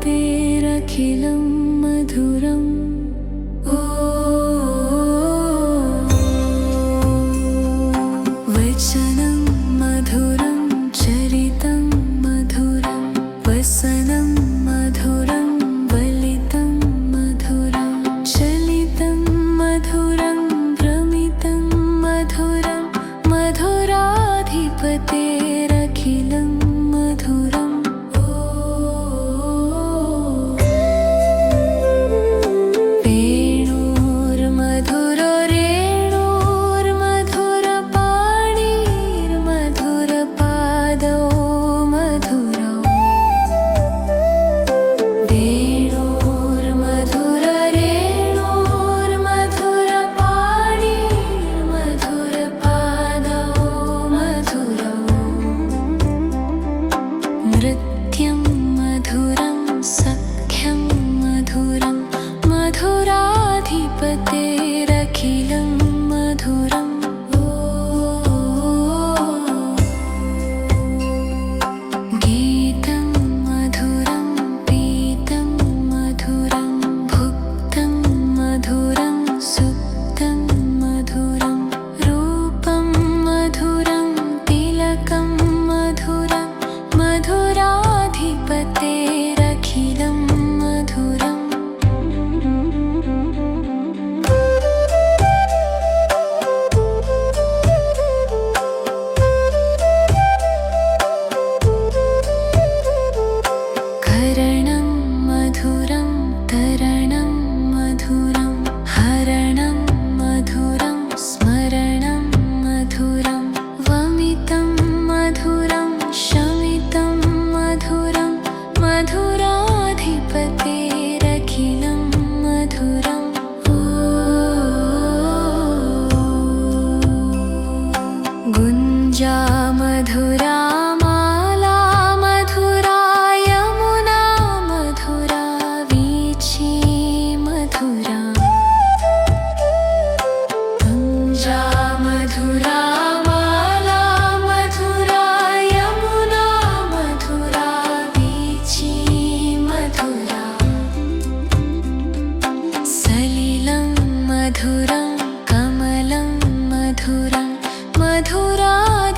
मधुराधिपतेरखिलं मधुरम् ओ वचनं मधुरं चरितं मधुरं वसनं मधुरं वलितं मधुरं चलितं मधुरं भ्रमितं मधुरं मधुराधिपतेरखिलं मधुरम् वेणोर्मधुरो रेणोर्मधुरपाणिर्मधुरपादौ मधुरौ वेणोर्मधुरो रेणोर्मधुरपाणिर्मधुरपादौ मधुरौ नृत्यं मधुरं सख्यं मधुरं मधुराधिपतेरखिलं मधुरम् गीतं मधुरं पीतं मधुरं भुक्तं मधुरं सुप्तं मधुरं रूपं मधुरं तिलकं मधुरं मधुराधिपतेरखिलं मधुरम् करणं मधुरं तरणं मधुरं हरणं मधुरं स्मरणं मधुरं वमितं मधुरं शमितं मधुरं मधुराधिपतेरखिलं मधुरम् गुञ्जा मधुरा माला मधुरा यमुना मधुरा वीची मधुरा गुञ्जा मधुरा माला मधुरा यमुना मधुरा वीची मधुरा सलिलं मधुरं कमलं मधुरं मधुराधिपतेर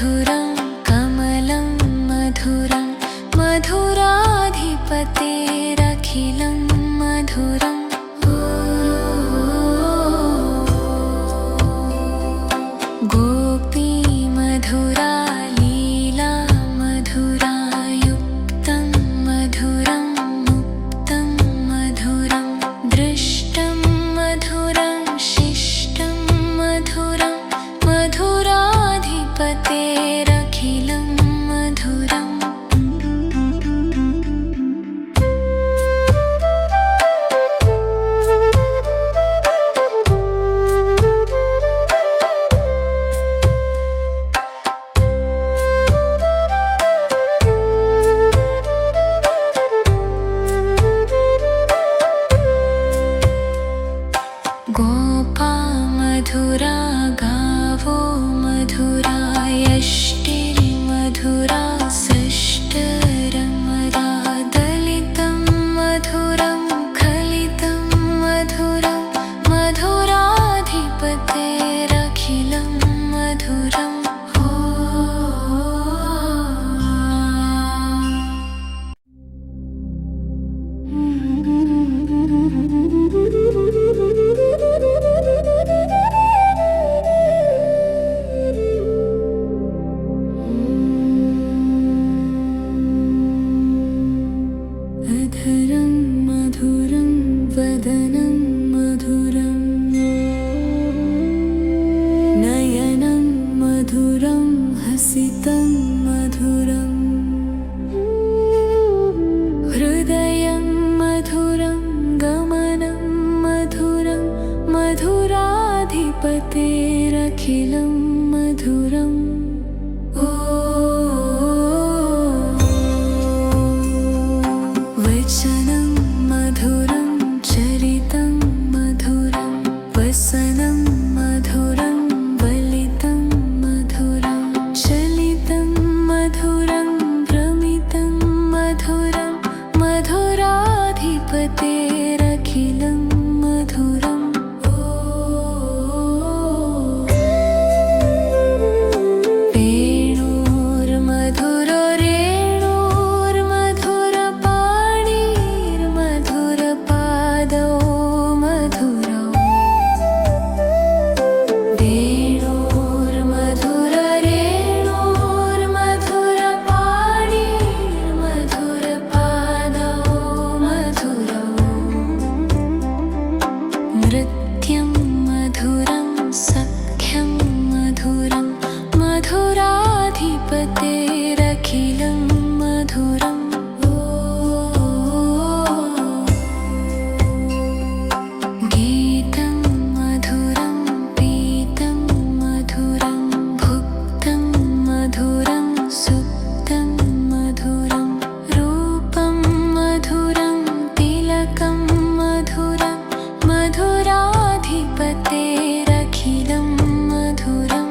मधुरं कमलं मधुरं मधुराधिपतेरखिलं मधुरम् गोपी मधुरा लीला मधुरा युक्तं मधुरं मुक्तं मधुरं दृष्टं मधुरं शिष्टं मधुरं मधुराधिपतेरखिलं मधुरम् गोपा मधुरा गावो मधुरा यष्टिर्मधुरा षष्ठरमरा दलितं मधुरं खलितं मधुरं मधुराधिपतेरखिलं मधुरम् अधरं मधुरं वदनं मधुरं नयनं मधुरं हसितं मधुरं हृदयं मधुरं गमनं मधुरं मधुराधिपतेरखिलं मधुरम् वचनं मधुरं चरितं मधुरं वसनं मधुरं वलितं मधुरं चलितं मधुरं भ्रमितं मधुरं मधुराधिपतेरखिलं मधुरम् वेणोर्मधुरो रेणोर्मधुरपाणिर्मधुरपादौ मधुरौ वेणोर्मधुर रेणोर्मधुरपाणिर्मधुरपादौ मधुरौ नृत्यं मधुरं सख्यं मधुरं मधुराधिपतेरखिलं मधुरम् गीतं मधुरं पीतं मधुरं भुक्तं मधुरं सुप्तं मधुरं रूपं मधुरं तिलकं मधुरं मधुराधिपतेरखिलं मधुरम्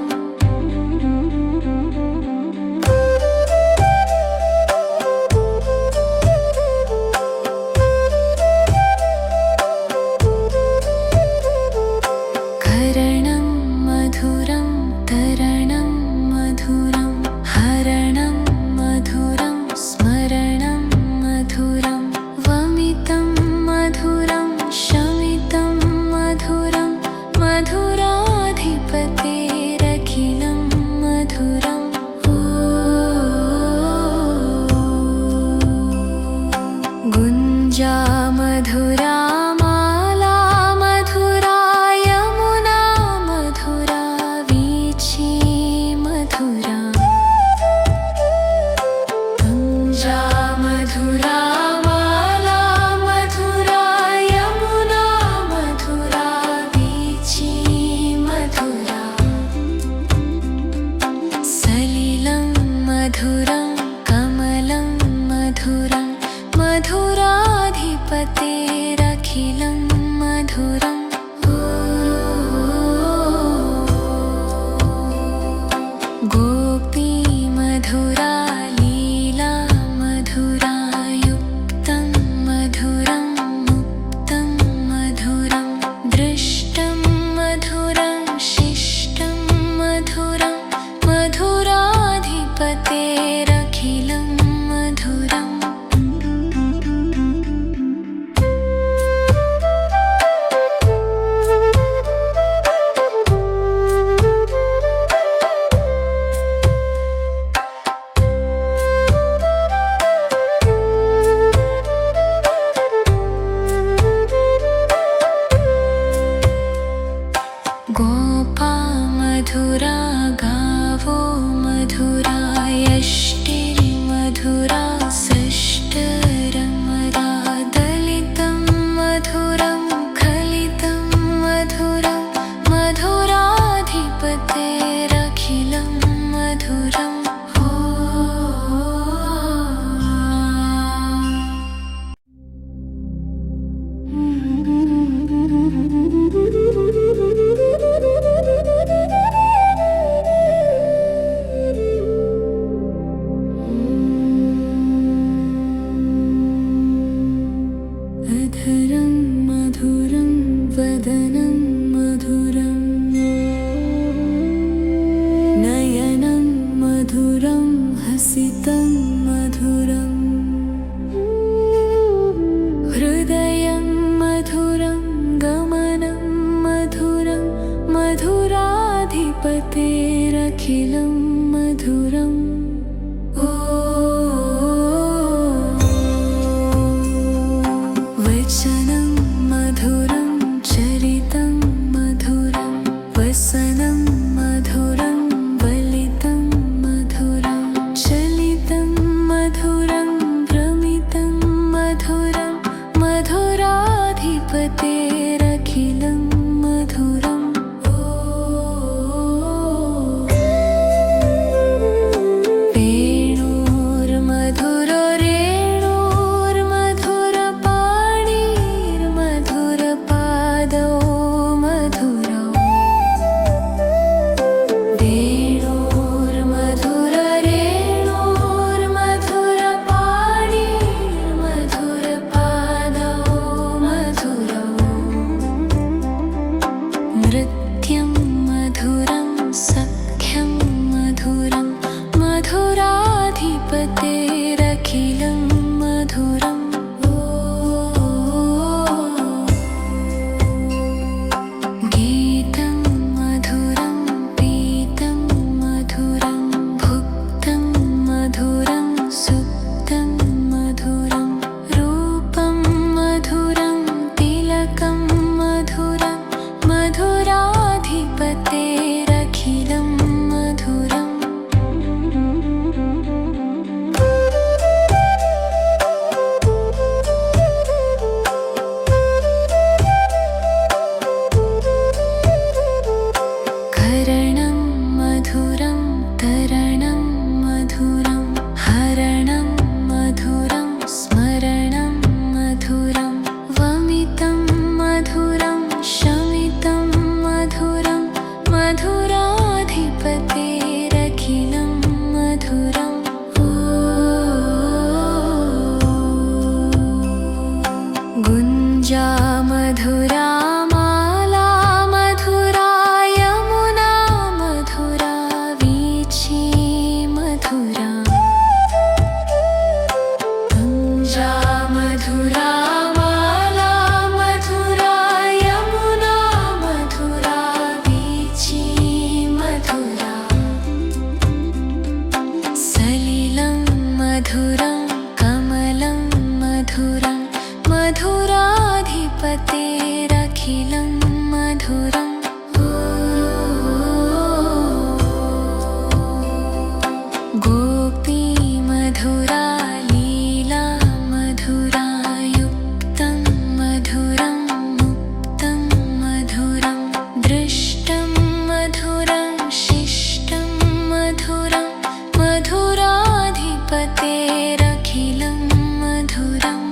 मधुरं हसितं मधुरम् हृदयं मधुरं गमनं मधुरं मधुराधिपतेरखिलं मधुरम् वचनं मधुरं चरितं मधुरं वसनं मधुरं वलितं मधुरं चलितं मधुरं भ्रमितं मधुरं मधुराधिपतेरखिलं मधुरम् वेणोर्मधुरो रेणोर्मधुरपाणिर्मधुरपादौ मधुरौ वेणोर्मधुरो रेणोर्मधुरपाणिर्मधुरपादौ मधुरौ नृत्यं मधुरं सख्यं मधुरं मधुराधिपतेरखिलं मधुरम् गीतं मधुरं पीतं मधुरं भुक्तं मधुरं सुप्तं मधुरं रूपं मधुरं तिलकं मधुरं मधुराधिपतेरखिलं मधुरम् करणं मधुरं तरणं मधुरं हरणं मधुरं स्मरणं मधुरं वमितं मधुरं शमितं मधुरं मधुराधिपतेरखिलं मधुरम् गुञ्जा मधुरा माला मधुरा यमुना मधुरा वीची मधुरा गुञ्जा मधुरा माला मधुरा यमुना मधुरा वीची मधुरा सलिलं मधुरं कमलं मधुरं मधुराधिपतेरखिलं मधुरम् गोपी मधुरा लीला मधुरा युक्तं मधुरं मुक्तं मधुरं दृष्टं मधुरं शिष्टं मधुरं मधुराधिपतेरखिलं मधुरम्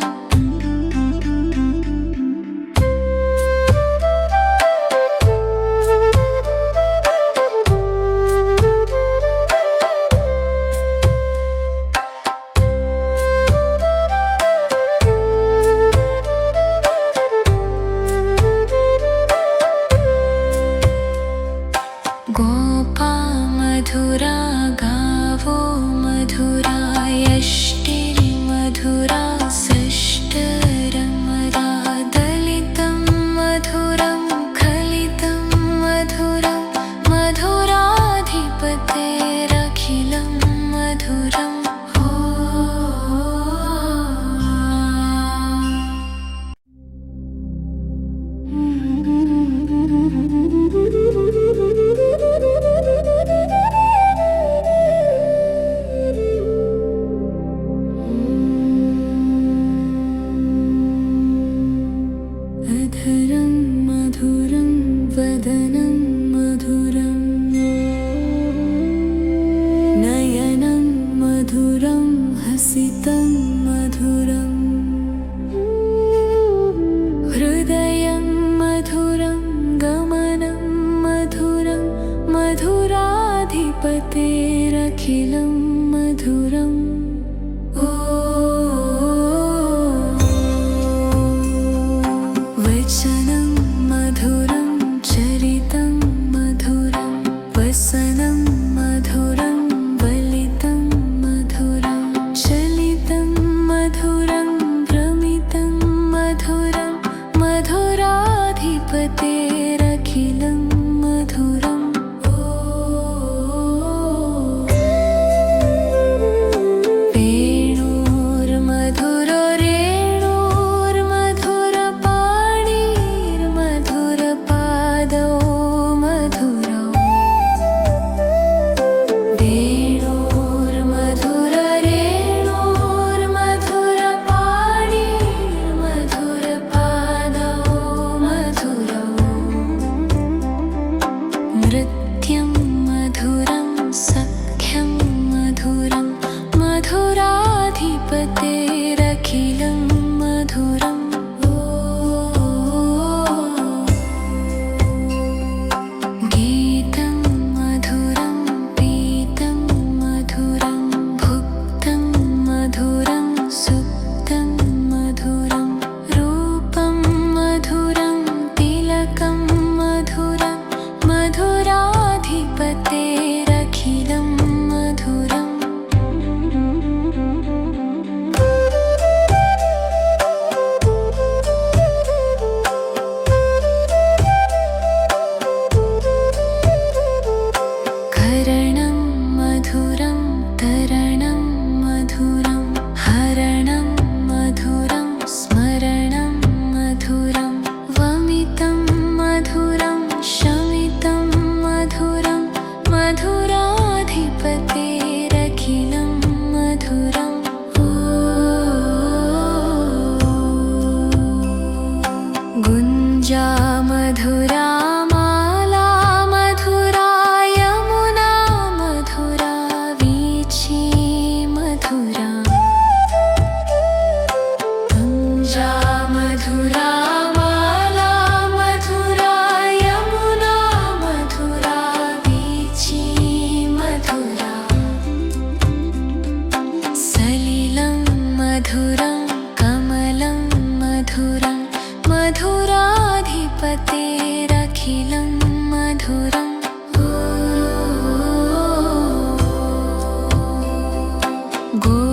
गोपा मधुरा गावो मधुरा यष्टिर्मधुरा षष्ठरमरा दलितं मधुरं खलितं मधुरं मधुराधिपतेरखिलं मधुरम् अधरं मधुरं वदनं मधुरं नयनं मधुरं हसितं मधुरं हृदयं मधुरं गमनं मधुरं मधुराधिपतेरखिलं मधुरम् वचनं मधुरं चरितं मधुरं वसनं मधुरं वलितं गुञ्जामधुराधिपतेरखिलं मधुरम् गीतं मधुरं पीतं मधुरं भुक्तं मधुरं सुप्तं मधुरं रूपं मधुरं तिलकं मधुरं मधुराधिपतेरखिलं मधुरम् करणं मधुरं तरणं मधुरं हरणं मधुरं स्मरणं मधुरं वमितं मधुरं शमितं मधुरं मधुराधिपतेरखिलं मधुरम् गुञ्जा मधुरा माला मधुरा यमुना मधुरा वीची मधुरा गुञ्जा मधुरा माला मधुरा यमुना मधुरा वीची मधुरा सलिलं मधुरं कमलं मधुरं मधुराधिपतेरखिलं मधुरम् गो